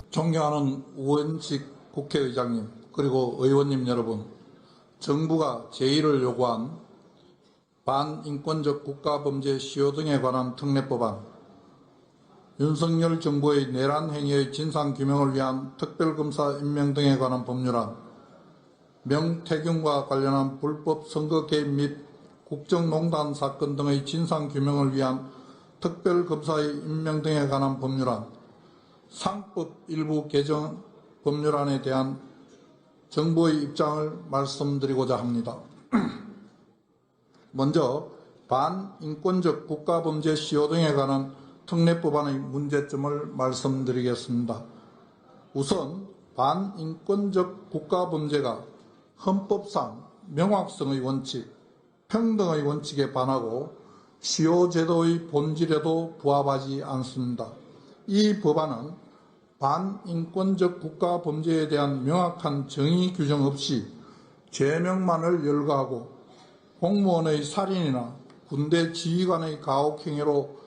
존경하는 우원식 국회의장님, 그리고 의원님 여러분, 정부가 제1을 요구한 반인권적 국가범죄 시효 등에 관한 특례법안, 윤석열 정부의 내란 행위의 진상규명을 위한 특별검사 임명 등에 관한 법률안, 명태균과 관련한 불법 선거 개입 및 국정농단 사건 등의 진상규명을 위한 특별검사의 임명 등에 관한 법률안, 상법 일부 개정 법률안에 대한 정부의 입장을 말씀드리고자 합니다. 먼저 반인권적 국가범죄 시효 등에 관한 특례법안의 문제점을 말씀드리겠습니다. 우선 반인권적 국가범죄가 헌법상 명확성의 원칙, 평등의 원칙에 반하고 시효제도의 본질에도 부합하지 않습니다. 이 법안은 반인권적 국가범죄에 대한 명확한 정의 규정 없이 죄명만을 열거하고 공무원의 살인이나 군대 지휘관의 가혹행위로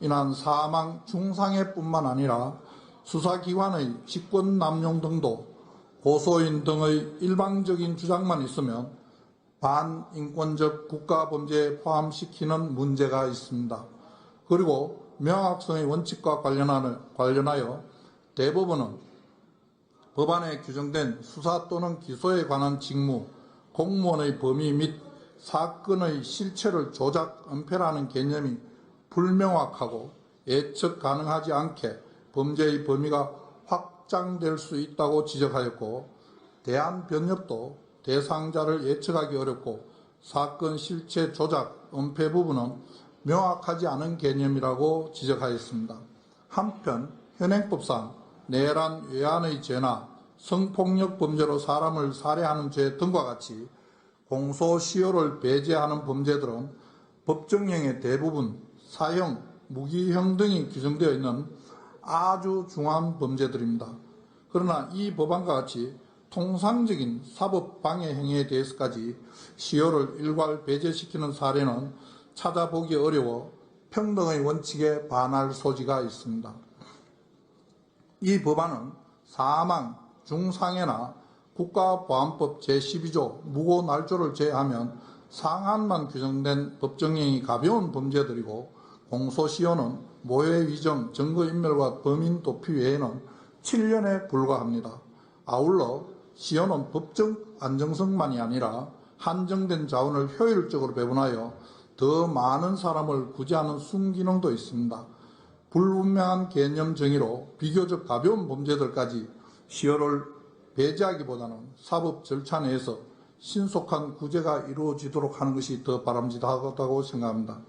인한 사망, 중상해뿐만 아니라 수사기관의 직권남용 등도 고소인 등의 일방적인 주장만 있으면 반인권적 국가범죄에 포함시키는 문제가 있습니다. 그리고 명확성의 원칙과 관련하여 대법원은 법안에 규정된 수사 또는 기소에 관한 직무, 공무원의 범위 및 사건의 실체를 조작, 은폐라는 개념이 불명확하고 예측 가능하지 않게 범죄의 범위가 확장될 수 있다고 지적하였고, 대한변협도 대상자를 예측하기 어렵고 사건 실체 조작, 은폐 부분은 명확하지 않은 개념이라고 지적하였습니다. 한편 현행법상 내란, 외환의 죄나 성폭력 범죄로 사람을 살해하는 죄 등과 같이 공소시효를 배제하는 범죄들은 법정형의 대부분 사형, 무기형 등이 규정되어 있는 아주 중한 범죄들입니다. 그러나 이 법안과 같이 통상적인 사법방해 행위에 대해서까지 시효를 일괄 배제시키는 사례는 찾아보기 어려워 평등의 원칙에 반할 소지가 있습니다. 이 법안은 사망, 중상해나 국가보안법 제12조 무고날조를 제외하면 상한만 규정된 법정형이 가벼운 범죄들이고, 공소시효는 모해위정, 증거인멸과 범인 도피 외에는 7년에 불과합니다. 아울러 시효는 법적 안정성만이 아니라 한정된 자원을 효율적으로 배분하여 더 많은 사람을 구제하는 순기능도 있습니다. 불분명한 개념 정의로 비교적 가벼운 범죄들까지 시효를 배제하기보다는 사법 절차 내에서 신속한 구제가 이루어지도록 하는 것이 더 바람직하다고 생각합니다.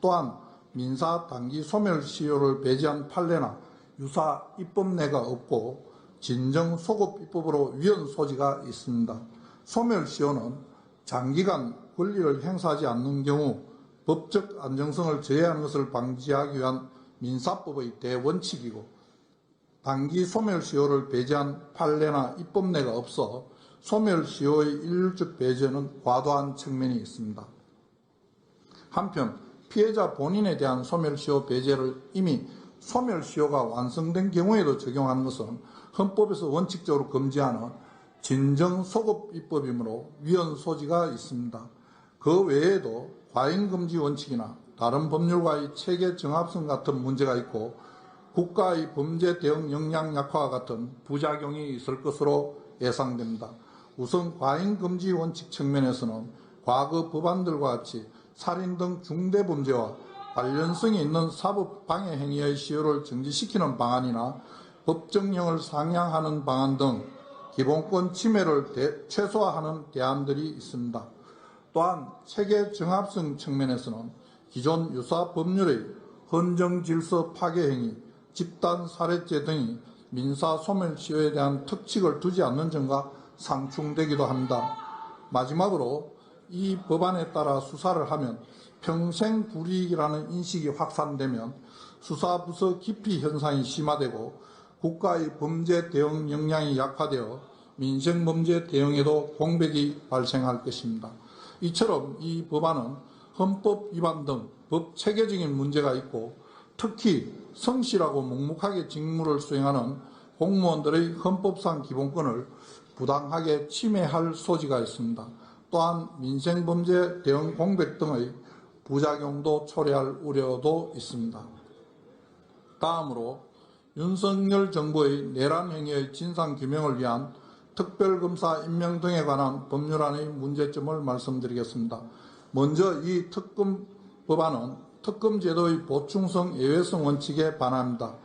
또한 민사 단기 소멸 시효를 배제한 판례나 유사 입법례가 없고 진정 소급 입법으로 위헌 소지가 있습니다. 소멸 시효는 장기간 권리를 행사하지 않는 경우 법적 안정성을 저해하는 것을 방지하기 위한 민사법의 대원칙이고, 단기 소멸시효를 배제한 판례나 입법례가 없어 소멸시효의 일률적 배제는 과도한 측면이 있습니다. 한편 피해자 본인에 대한 소멸시효 배제를 이미 소멸시효가 완성된 경우에도 적용하는 것은 헌법에서 원칙적으로 금지하는 진정소급 입법이므로 위헌 소지가 있습니다. 그 외에도 과잉금지 원칙이나 다른 법률과의 체계 정합성 같은 문제가 있고, 국가의 범죄 대응 역량 약화와 같은 부작용이 있을 것으로 예상됩니다. 우선 과잉금지 원칙 측면에서는 과거 법안들과 같이 살인 등 중대범죄와 관련성이 있는 사법방해 행위의 시효를 정지시키는 방안이나 법정형을 상향하는 방안 등 기본권 침해를 최소화하는 대안들이 있습니다. 또한 체계 정합성 측면에서는 기존 유사 법률의 헌정질서 파괴 행위, 집단 살해죄 등이 민사 소멸시효에 대한 특칙을 두지 않는 점과 상충되기도 합니다. 마지막으로 이 법안에 따라 수사를 하면 평생 불이익이라는 인식이 확산되면 수사부서 기피 현상이 심화되고 국가의 범죄 대응 역량이 약화되어 민생범죄 대응에도 공백이 발생할 것입니다. 이처럼 이 법안은 헌법 위반 등 법 체계적인 문제가 있고, 특히 성실하고 묵묵하게 직무를 수행하는 공무원들의 헌법상 기본권을 부당하게 침해할 소지가 있습니다. 또한 민생범죄 대응 공백 등의 부작용도 초래할 우려도 있습니다. 다음으로 윤석열 정부의 내란 행위의 진상규명을 위한 특별검사 임명 등에 관한 법률안의 문제점을 말씀드리겠습니다. 먼저 이 특검 법안은 특검 제도의 보충성 예외성 원칙에 반합니다.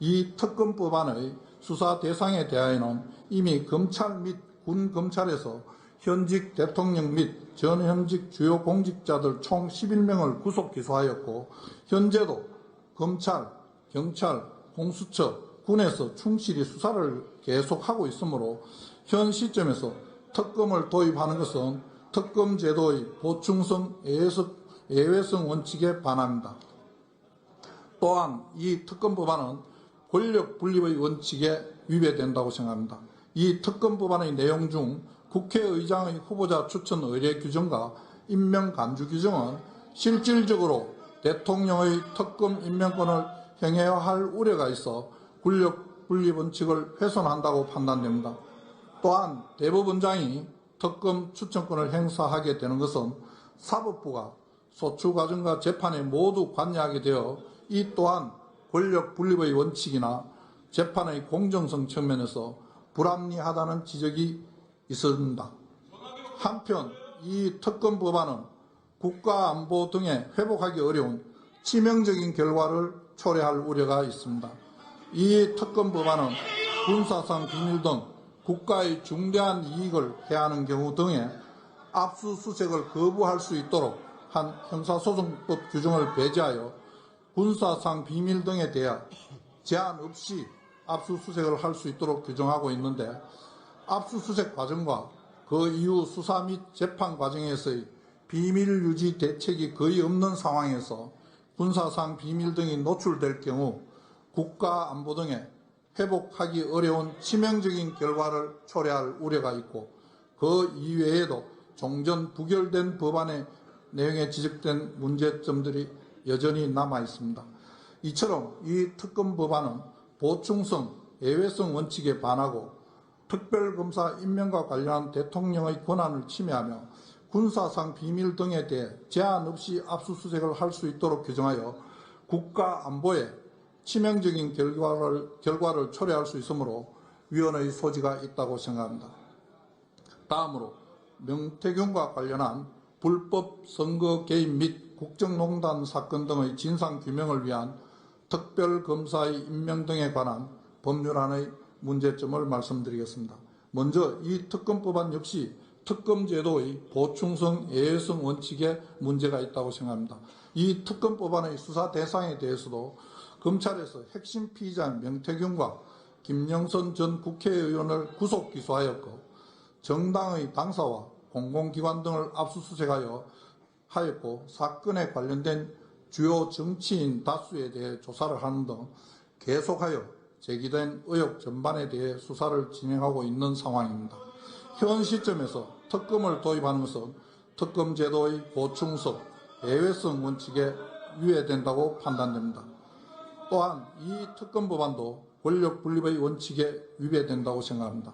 이 특검 법안의 수사 대상에 대하여는 이미 검찰 및 군 검찰에서 현직 대통령 및 전현직 주요 공직자들 총 11명을 구속 기소하였고, 현재도 검찰, 경찰, 공수처, 군에서 충실히 수사를 계속하고 있으므로 현 시점에서 특검을 도입하는 것은 특검 제도의 보충성 예외성 원칙에 반합니다. 또한 이 특검 법안은 권력 분립의 원칙에 위배된다고 생각합니다. 이 특검 법안의 내용 중 국회의장의 후보자 추천 의뢰 규정과 임명 간주 규정은 실질적으로 대통령의 특검 임명권을 행해할 우려가 있어 권력 분립 원칙을 훼손한다고 판단됩니다. 또한 대법원장이 특검 추천권을 행사하게 되는 것은 사법부가 소추 과정과 재판에 모두 관여하게 되어 이 또한 권력 분립의 원칙이나 재판의 공정성 측면에서 불합리하다는 지적이 있습니다. 한편 이 특검 법안은 국가 안보 등에 회복하기 어려운 치명적인 결과를 초래할 우려가 있습니다. 이 특검 법안은 군사상 비밀 등 국가의 중대한 이익을 해하는 경우 등에 압수수색을 거부할 수 있도록 한 형사소송법 규정을 배제하여 군사상 비밀 등에 대해 제한 없이 압수수색을 할 수 있도록 규정하고 있는데, 압수수색 과정과 그 이후 수사 및 재판 과정에서의 비밀 유지 대책이 거의 없는 상황에서 군사상 비밀 등이 노출될 경우 국가 안보 등에 회복하기 어려운 치명적인 결과를 초래할 우려가 있고, 그 이외에도 종전 부결된 법안의 내용에 지적된 문제점들이 여전히 남아 있습니다. 이처럼 이 특검 법안은 보충성, 예외성 원칙에 반하고 특별검사 임명과 관련한 대통령의 권한을 침해하며 군사상 비밀 등에 대해 제한 없이 압수수색을 할 수 있도록 규정하여 국가 안보에 치명적인 결과를 초래할 수 있으므로 위헌의 소지가 있다고 생각합니다. 다음으로 명태균과 관련한 불법 선거 개입 및 국정농단 사건 등의 진상규명을 위한 특별검사의 임명 등에 관한 법률안의 문제점을 말씀드리겠습니다. 먼저 이 특검법안 역시 특검제도의 보충성 예외성 원칙에 문제가 있다고 생각합니다. 이 특검법안의 수사 대상에 대해서도 검찰에서 핵심 피의자인 명태균과 김영선 전 국회의원을 구속 기소하였고, 정당의 당사와 공공기관 등을 압수수색하였고, 사건에 관련된 주요 정치인 다수에 대해 조사를 하는 등 계속하여 제기된 의혹 전반에 대해 수사를 진행하고 있는 상황입니다. 현 시점에서 특검을 도입하는 것은 특검 제도의 보충성, 예외성 원칙에 위배된다고 판단됩니다. 또한 이 특검 법안도 권력 분립의 원칙에 위배된다고 생각합니다.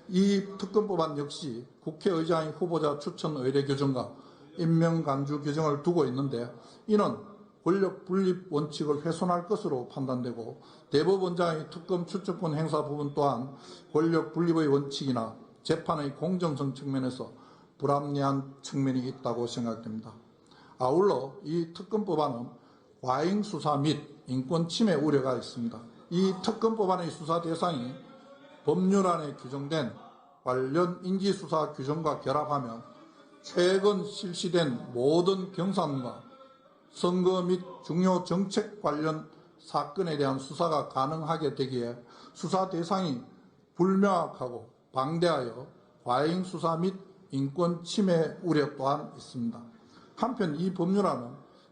이 특검 법안 역시 국회의장의 후보자 추천 의뢰 규정과 임명 간주 규정을 두고 있는데, 이는 권력 분립 원칙을 훼손할 것으로 판단되고, 대법원장의 특검 추천권 행사 부분 또한 권력 분립의 원칙이나 재판의 공정성 측면에서 불합리한 측면이 있다고 생각됩니다. 아울러 이 특검 법안은 과잉 수사 및 인권 침해 우려가 있습니다. 이 특검 법안의 수사 대상이 법률안에 규정된 관련 인지수사 규정과 결합하면 최근 실시된 모든 경사문과 선거 및 중요 정책 관련 사건에 대한 수사가 가능하게 되기에 수사 대상이 불명확하고 방대하여 과잉 수사 및 인권 침해 우려 또한 있습니다. 한편 이 법률안은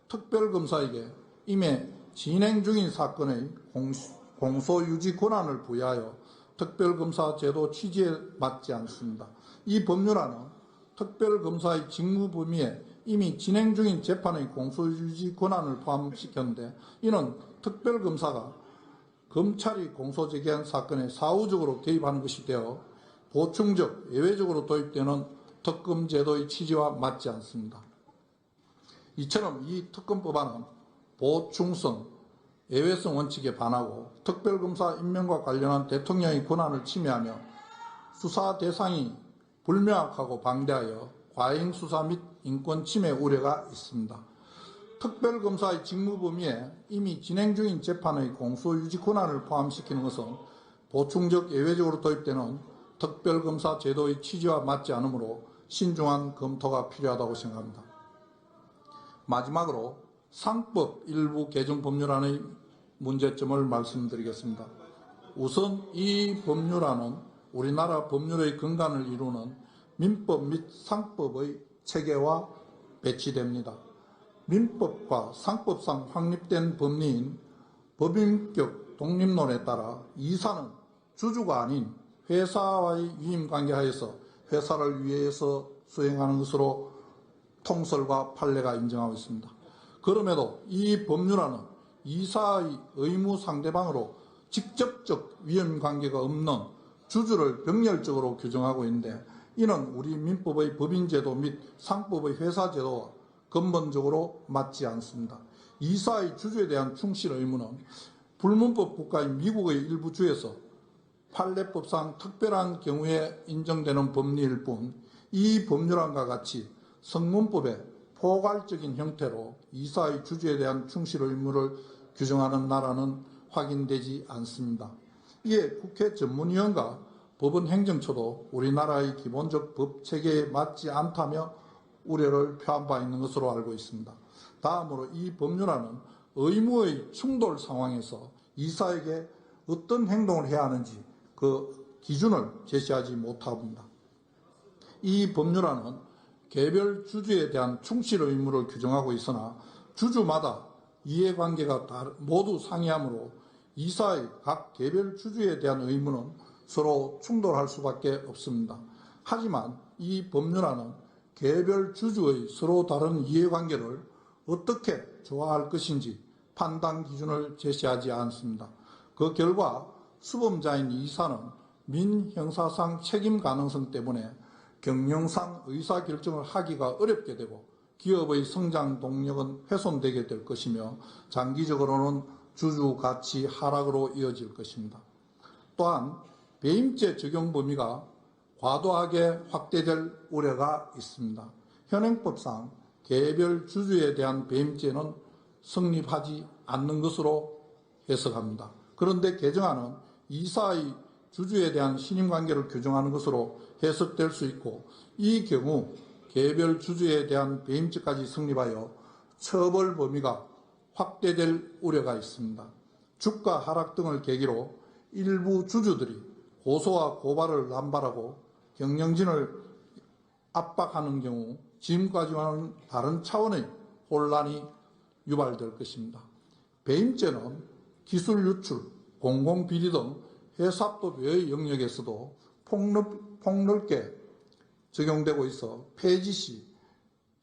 특별검사에게 이미 진행 중인 사건의 공소유지 권한을 부여하여 특별검사 제도 취지에 맞지 않습니다. 이 법률안은 특별검사의 직무 범위에 이미 진행 중인 재판의 공소유지 권한을 포함시켰는데, 이는 특별검사가 검찰이 공소제기한 사건에 사후적으로 개입하는 것이 되어 보충적, 예외적으로 도입되는 특검 제도의 취지와 맞지 않습니다. 이처럼 이 특검법안은 보충성, 예외성 원칙에 반하고 특별검사 임명과 관련한 대통령의 권한을 침해하며 수사 대상이 불명확하고 방대하여 과잉 수사 및 인권 침해 우려가 있습니다. 특별검사의 직무 범위에 이미 진행 중인 재판의 공소유지 권한을 포함시키는 것은 보충적 예외적으로 도입되는 특별검사 제도의 취지와 맞지 않으므로 신중한 검토가 필요하다고 생각합니다. 마지막으로 상법 일부 개정 법률안의 문제점을 말씀드리겠습니다. 우선 이 법률안은 우리나라 법률의 근간을 이루는 민법 및 상법의 체계와 배치됩니다. 민법과 상법상 확립된 법리인 법인격 독립론에 따라 이사는 주주가 아닌 회사와의 유임관계하에서 회사를 위해서 수행하는 것으로 통설과 판례가 인정하고 있습니다. 그럼에도 이 법률안은 이사의 의무 상대방으로 직접적 위임관계가 없는 주주를 병렬적으로 규정하고 있는데 이는 우리 민법의 법인제도 및 상법의 회사제도와 근본적으로 맞지 않습니다. 이사의 주주에 대한 충실 의무는 불문법 국가인 미국의 일부 주에서 판례법상 특별한 경우에 인정되는 법리일 뿐 이 법률안과 같이 성문법의 포괄적인 형태로 이사의 주주에 대한 충실 의무를 규정하는 나라는 확인되지 않습니다. 이에 국회 전문위원과 법원 행정처도 우리나라의 기본적 법 체계에 맞지 않다며 우려를 표한 바 있는 것으로 알고 있습니다. 다음으로 이 법률안은 의무의 충돌 상황에서 이사에게 어떤 행동을 해야 하는지 그 기준을 제시하지 못합니다. 이 법률안은 개별 주주에 대한 충실 의무를 규정하고 있으나 주주마다 이해관계가 모두 상이하므로 이사의 각 개별 주주에 대한 의무는 서로 충돌할 수밖에 없습니다. 하지만 이 법률안은 개별 주주의 서로 다른 이해관계를 어떻게 조화할 것인지 판단 기준을 제시하지 않습니다. 그 결과 수범자인 이사는 민형사상 책임 가능성 때문에 경영상 의사결정을 하기가 어렵게 되고 기업의 성장 동력은 훼손되게 될 것이며 장기적으로는 주주 가치 하락으로 이어질 것입니다. 또한 배임죄 적용 범위가 과도하게 확대될 우려가 있습니다. 현행법상 개별 주주에 대한 배임죄는 성립하지 않는 것으로 해석합니다. 그런데 개정안은 이사의 주주에 대한 신임관계를 규정하는 것으로 해석될 수 있고 이 경우 개별 주주에 대한 배임죄까지 성립하여 처벌 범위가 확대될 우려가 있습니다. 주가 하락 등을 계기로 일부 주주들이 고소와 고발을 남발하고 경영진을 압박하는 경우 지금까지와는 다른 차원의 혼란이 유발될 것입니다. 배임죄는 기술 유출, 공공비리 등 회사법 외의 영역에서도 폭넓게 적용되고 있어 폐지 시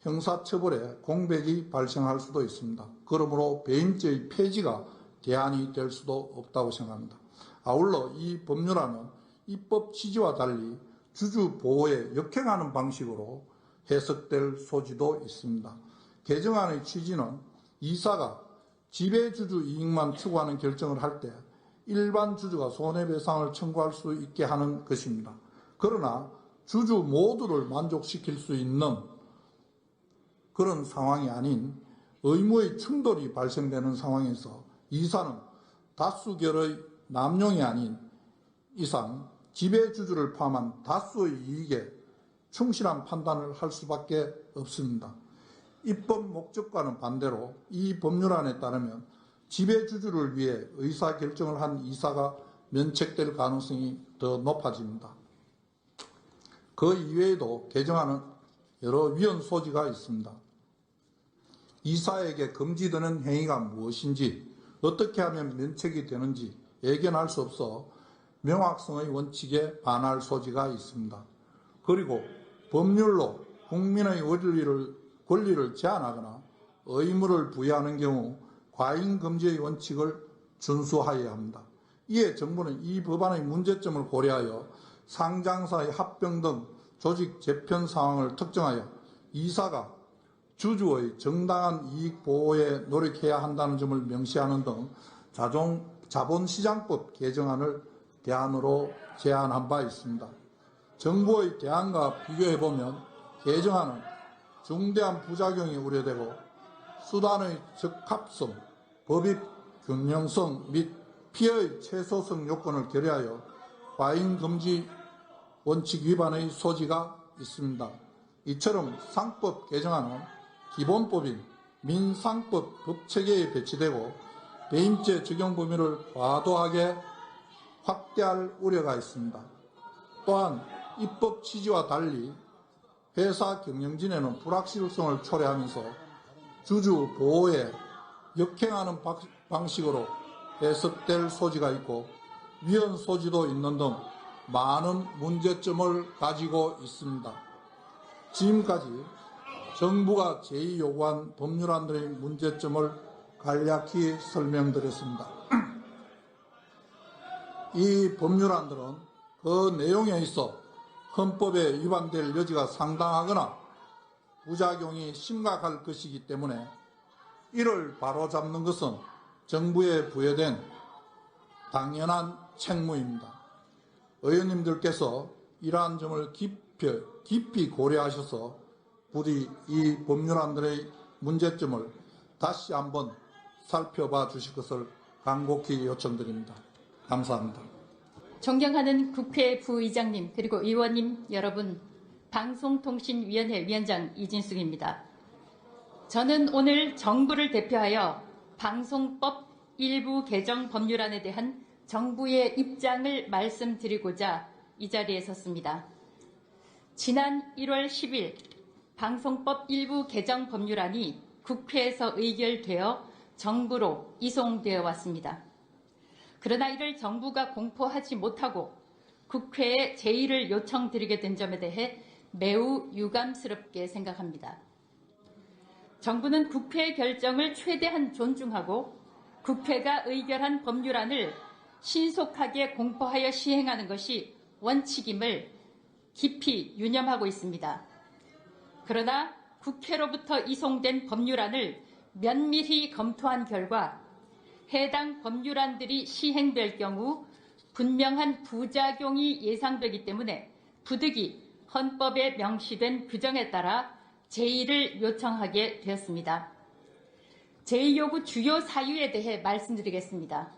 형사처벌에 공백이 발생할 수도 있습니다. 그러므로 배임죄의 폐지가 대안이 될 수도 없다고 생각합니다. 아울러 이 법률안은 입법 취지와 달리 주주 보호에 역행하는 방식으로 해석될 소지도 있습니다. 개정안의 취지는 이사가 지배주주 이익만 추구하는 결정을 할 때 일반 주주가 손해배상을 청구할 수 있게 하는 것입니다. 그러나 주주 모두를 만족시킬 수 있는 그런 상황이 아닌 의무의 충돌이 발생되는 상황에서 이사는 다수결의 남용이 아닌 이상 지배주주를 포함한 다수의 이익에 충실한 판단을 할 수밖에 없습니다. 입법 목적과는 반대로 이 법률안에 따르면 지배주주를 위해 의사결정을 한 이사가 면책될 가능성이 더 높아집니다. 그 이외에도 개정안은 여러 위헌 소지가 있습니다. 이사에게 금지되는 행위가 무엇인지 어떻게 하면 면책이 되는지 예견할 수 없어 명확성의 원칙에 반할 소지가 있습니다. 그리고 법률로 국민의 권리를 제한하거나 의무를 부여하는 경우 과잉금지의 원칙을 준수하여야 합니다. 이에 정부는 이 법안의 문제점을 고려하여 상장사의 합병 등 조직 재편 상황을 특정하여 이사가 주주의 정당한 이익 보호에 노력해야 한다는 점을 명시하는 등 자본시장법 개정안을 대안으로 제안한 바 있습니다. 정부의 대안과 비교해보면 개정안은 중대한 부작용이 우려되고 수단의 적합성, 법익 균형성 및 피해의 최소성 요건을 결여하여 과잉 금지 원칙 위반의 소지가 있습니다. 이처럼 상법 개정안은 기본법인 민상법 법체계에 배치되고 배임죄 적용 범위를 과도하게 확대할 우려가 있습니다. 또한 입법 취지와 달리 회사 경영진에는 불확실성을 초래하면서 주주 보호에 역행하는 방식으로 해석될 소지가 있고 위헌 소지도 있는 등 많은 문제점을 가지고 있습니다. 지금까지 정부가 제의 요구한 법률안들의 문제점을 간략히 설명드렸습니다. 이 법률안들은 그 내용에 있어 헌법에 위반될 여지가 상당하거나 부작용이 심각할 것이기 때문에 이를 바로잡는 것은 정부에 부여된 당연한 책무입니다. 의원님들께서 이러한 점을 깊이 고려하셔서 부디 이 법률안들의 문제점을 다시 한번 살펴봐 주실 것을 간곡히 요청드립니다. 감사합니다. 존경하는 국회 부의장님 그리고 의원님 여러분, 방송통신위원회 위원장 이진숙입니다. 저는 오늘 정부를 대표하여 방송법 일부 개정 법률안에 대한 정부의 입장을 말씀드리고자 이 자리에 섰습니다. 지난 1월 10일 방송법 일부 개정 법률안이 국회에서 의결되어 정부로 이송되어 왔습니다. 그러나 이를 정부가 공포하지 못하고 국회에 제의를 요청드리게 된 점에 대해 매우 유감스럽게 생각합니다. 정부는 국회의 결정을 최대한 존중하고 국회가 의결한 법률안을 신속하게 공포하여 시행하는 것이 원칙임을 깊이 유념하고 있습니다. 그러나 국회로부터 이송된 법률안을 면밀히 검토한 결과 해당 법률안들이 시행될 경우 분명한 부작용이 예상되기 때문에 부득이 헌법에 명시된 규정에 따라 제의를 요청하게 되었습니다. 제의 요구 주요 사유에 대해 말씀드리겠습니다.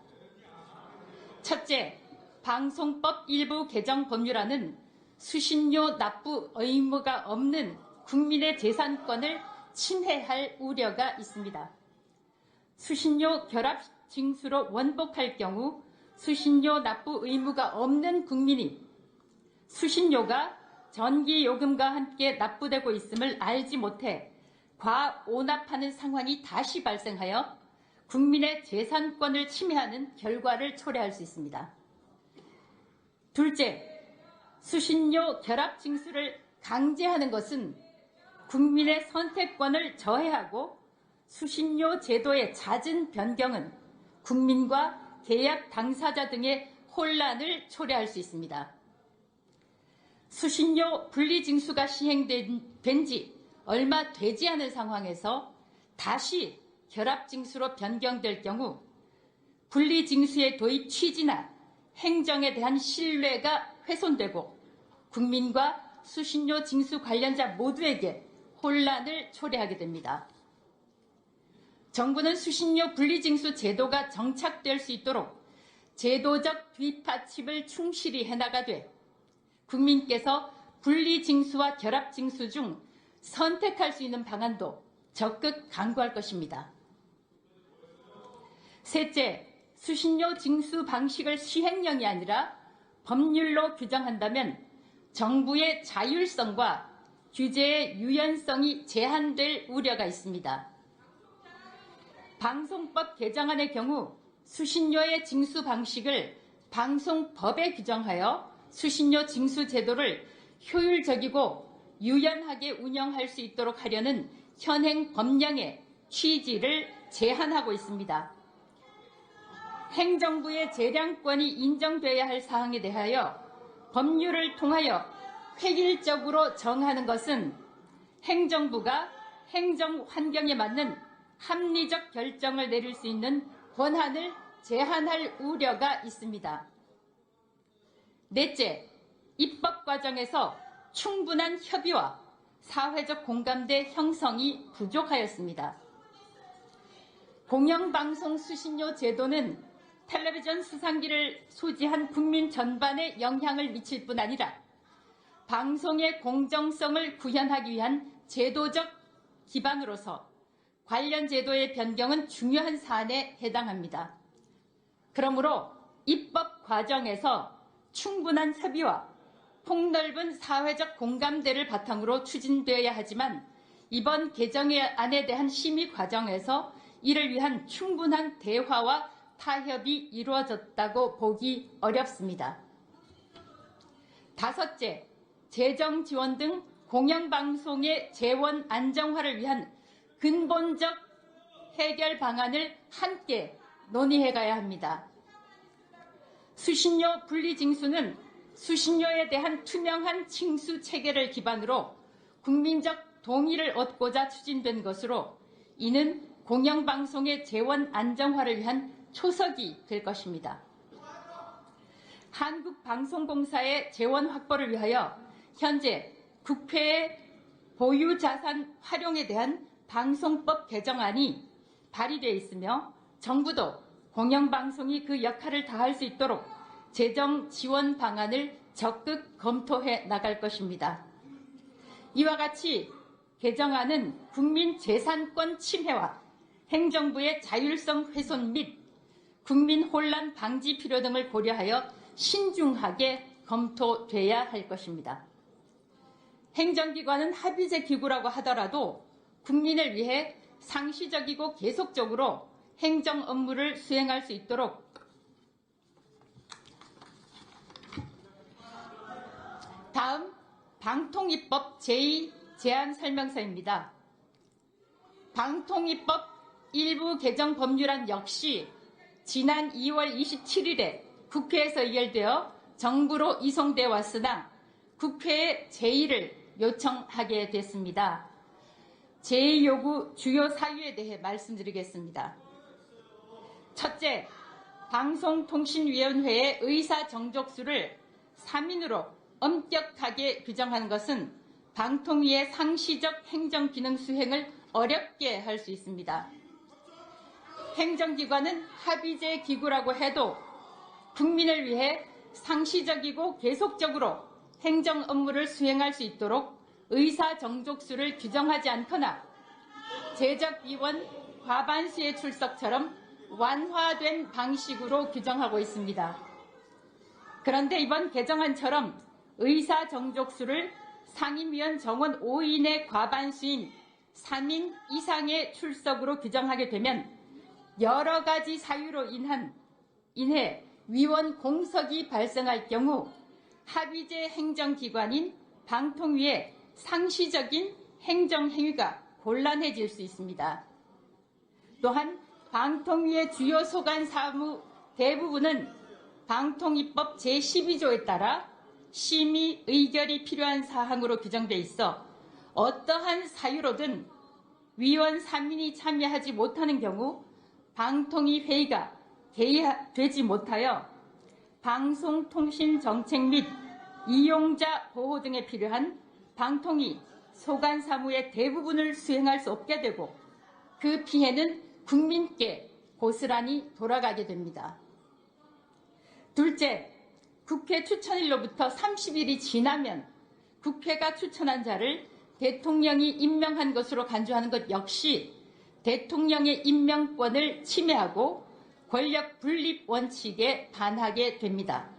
첫째, 방송법 일부 개정 법률안은 수신료 납부 의무가 없는 국민의 재산권을 침해할 우려가 있습니다. 수신료 결합 징수로 원복할 경우 수신료 납부 의무가 없는 국민이 수신료가 전기요금과 함께 납부되고 있음을 알지 못해 과오납하는 상황이 다시 발생하여 국민의 재산권을 침해하는 결과를 초래할 수 있습니다. 둘째, 수신료 결합 징수를 강제하는 것은 국민의 선택권을 저해하고 수신료 제도의 잦은 변경은 국민과 계약 당사자 등의 혼란을 초래할 수 있습니다. 수신료 분리징수가 시행된 지 얼마 되지 않은 상황에서 다시 결합징수로 변경될 경우 분리징수의 도입 취지나 행정에 대한 신뢰가 훼손되고 국민과 수신료 징수 관련자 모두에게 혼란을 초래하게 됩니다. 정부는 수신료 분리징수 제도가 정착될 수 있도록 제도적 뒷받침을 충실히 해나가되 국민께서 분리징수와 결합징수 중 선택할 수 있는 방안도 적극 강구할 것입니다. 셋째, 수신료 징수 방식을 시행령이 아니라 법률로 규정한다면 정부의 자율성과 규제의 유연성이 제한될 우려가 있습니다. 방송법 개정안의 경우 수신료의 징수 방식을 방송법에 규정하여 수신료 징수 제도를 효율적이고 유연하게 운영할 수 있도록 하려는 현행 법령의 취지를 제한하고 있습니다. 행정부의 재량권이 인정돼야 할 사항에 대하여 법률을 통하여 획일적으로 정하는 것은 행정부가 행정 환경에 맞는 합리적 결정을 내릴 수 있는 권한을 제한할 우려가 있습니다. 넷째, 입법 과정에서 충분한 협의와 사회적 공감대 형성이 부족하였습니다. 공영방송 수신료 제도는 텔레비전 수상기를 소지한 국민 전반에 영향을 미칠 뿐 아니라 방송의 공정성을 구현하기 위한 제도적 기반으로서 관련 제도의 변경은 중요한 사안에 해당합니다. 그러므로 입법 과정에서 충분한 협의와 폭넓은 사회적 공감대를 바탕으로 추진되어야 하지만 이번 개정안에 대한 심의 과정에서 이를 위한 충분한 대화와 타협이 이루어졌다고 보기 어렵습니다. 다섯째, 재정 지원 등 공영방송의 재원 안정화를 위한 근본적 해결 방안을 함께 논의해가야 합니다. 수신료 분리징수는 수신료에 대한 투명한 징수 체계를 기반으로 국민적 동의를 얻고자 추진된 것으로 이는 공영방송의 재원 안정화를 위한 초석이 될 것입니다. 한국방송공사의 재원 확보를 위하여 현재 국회의 보유자산 활용에 대한 방송법 개정안이 발의되어 있으며 정부도 공영방송이 그 역할을 다할 수 있도록 재정 지원 방안을 적극 검토해 나갈 것입니다. 이와 같이 개정안은 국민 재산권 침해와 행정부의 자율성 훼손 및 국민 혼란 방지 필요 등을 고려하여 신중하게 검토돼야 할 것입니다. 행정기관은 합의제 기구라고 하더라도 국민을 위해 상시적이고 계속적으로 행정 업무를 수행할 수 있도록 다음 방통위법 제2제안설명서입니다. 방통위법 일부 개정 법률안 역시 지난 2월 27일에 국회에서 의결되어 정부로 이송돼 왔으나 국회에 제의를 요청하게 됐습니다. 제의 요구 주요 사유에 대해 말씀드리겠습니다. 첫째, 방송통신위원회의 의사 정족수를 3인으로 엄격하게 규정하는 것은 방통위의 상시적 행정기능 수행을 어렵게 할 수 있습니다. 행정기관은 합의제 기구라고 해도 국민을 위해 상시적이고 계속적으로 행정 업무를 수행할 수 있도록 의사 정족수를 규정하지 않거나 제적위원 과반수의 출석처럼 완화된 방식으로 규정하고 있습니다. 그런데 이번 개정안처럼 의사 정족수를 상임위원 정원 5인의 과반수인 3인 이상의 출석으로 규정하게 되면 여러 가지 사유로 인해 위원 공석이 발생할 경우 합의제 행정기관인 방통위의 상시적인 행정행위가 곤란해질 수 있습니다. 또한 방통위의 주요 소관 사무 대부분은 방통위법 제12조에 따라 심의 의결이 필요한 사항으로 규정돼 있어 어떠한 사유로든 위원 3인이 참여하지 못하는 경우 방통위 회의가 개의되지 못하여 방송통신정책 및 이용자 보호 등에 필요한 방통위 소관 사무의 대부분을 수행할 수 없게 되고 그 피해는 국민께 고스란히 돌아가게 됩니다. 둘째, 국회 추천일로부터 30일이 지나면 국회가 추천한 자를 대통령이 임명한 것으로 간주하는 것 역시 대통령의 임명권을 침해하고 권력 분립 원칙에 반하게 됩니다.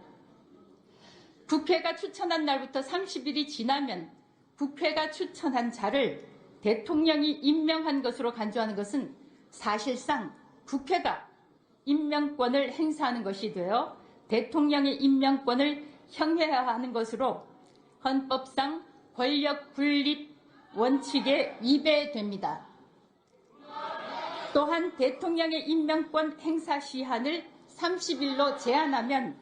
국회가 추천한 날부터 30일이 지나면 국회가 추천한 자를 대통령이 임명한 것으로 간주하는 것은 사실상 국회가 임명권을 행사하는 것이 되어 대통령의 임명권을 형해하는 것으로 헌법상 권력 분립 원칙에 위배됩니다. 또한 대통령의 임명권 행사 시한을 30일로 제한하면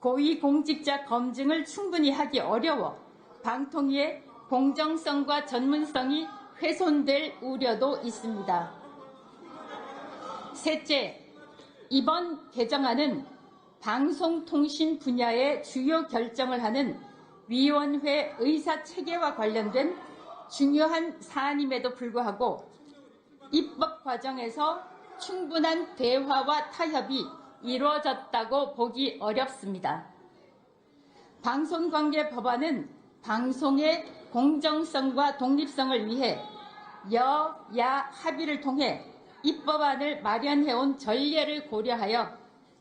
고위공직자 검증을 충분히 하기 어려워 방통위의 공정성과 전문성이 훼손될 우려도 있습니다. 셋째, 이번 개정안은 방송통신 분야의 주요 결정을 하는 위원회 의사 체계와 관련된 중요한 사안임에도 불구하고 입법 과정에서 충분한 대화와 타협이 이루어졌다고 보기 어렵습니다. 방송관계 법안은 방송의 공정성과 독립성을 위해 여야 합의를 통해 입법안을 마련해온 전례를 고려하여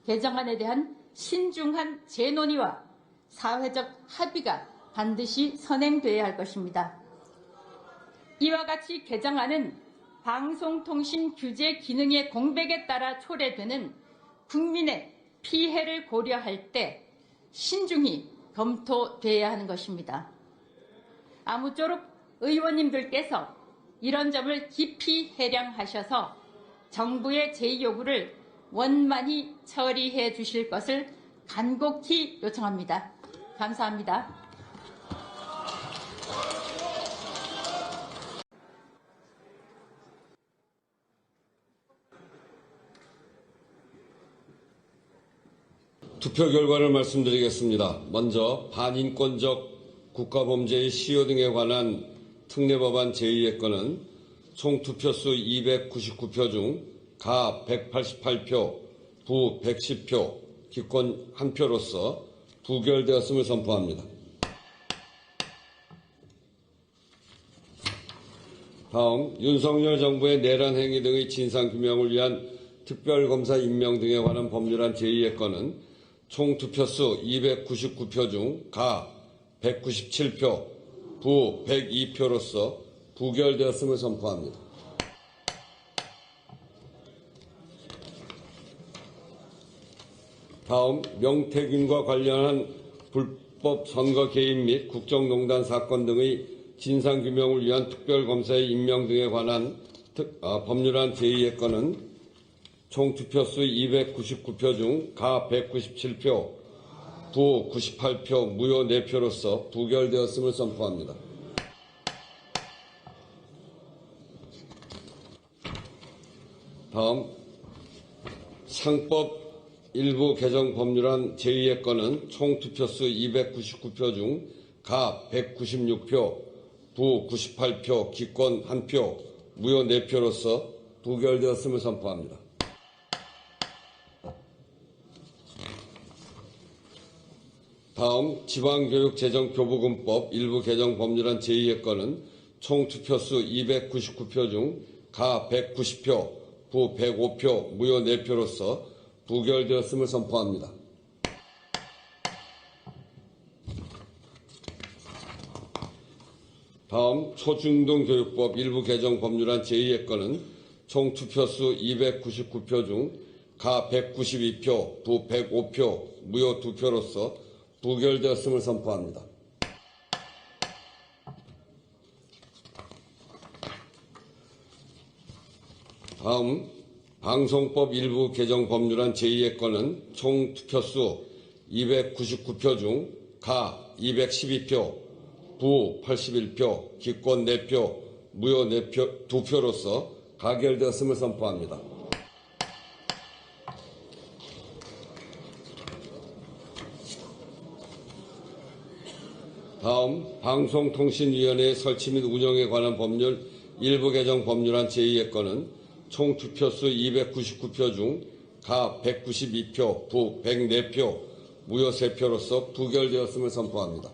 개정안에 대한 신중한 재논의와 사회적 합의가 반드시 선행돼야 할 것입니다. 이와 같이 개정안은 방송통신 규제 기능의 공백에 따라 초래되는 국민의 피해를 고려할 때 신중히 검토돼야 하는 것입니다. 아무쪼록 의원님들께서 이런 점을 깊이 해량하셔서 정부의 제2요구를 원만히 처리해 주실 것을 간곡히 요청합니다. 감사합니다. 투표 결과를 말씀드리겠습니다. 먼저 반인권적 국가범죄의 시효 등에 관한 특례법안 제2의 건은 총 투표수 299표 중 가 188표, 부 110표, 기권 1표로서 부결되었음을 선포합니다. 다음 윤석열 정부의 내란 행위 등의 진상규명을 위한 특별검사 임명 등에 관한 법률안 제2의 건은 총 투표수 299표 중 가 197표, 부 102표로서 부결되었음을 선포합니다. 다음 명태균과 관련한 불법 선거 개입 및 국정농단 사건 등의 진상규명을 위한 특별검사의 임명 등에 관한 법률안 제2의 건은 총 투표수 299표 중 가 197표, 부 98표, 무효 4표로서 부결되었음을 선포합니다. 다음 상법 일부 개정 법률안 제2의 건은 총 투표수 299표 중 가 196표, 부 98표, 기권 1표, 무효 4표로서 부결되었음을 선포합니다. 다음 지방교육재정교부금법 일부 개정 법률안 제2의 건은 총 투표수 299표 중 가 190표, 부 105표, 무효 4표로서 부결되었음을 선포합니다. 다음 초중등교육법 일부 개정 법률안 제2의 건은 총 투표수 299표 중 가 192표, 부 105표, 무효 2표로서 부결되었음을 선포합니다. 다음 방송법 일부 개정 법률안 제2의 건은 총 투표수 299표 중 가 212표, 부 81표, 기권 4표, 무효 2표로서 가결되었음을 선포합니다. 다음 방송통신위원회 설치 및 운영에 관한 법률 일부 개정 법률안 제2의 건은 총 투표수 299표 중 가 192표, 부 104표, 무효 3표로서 부결되었음을 선포합니다.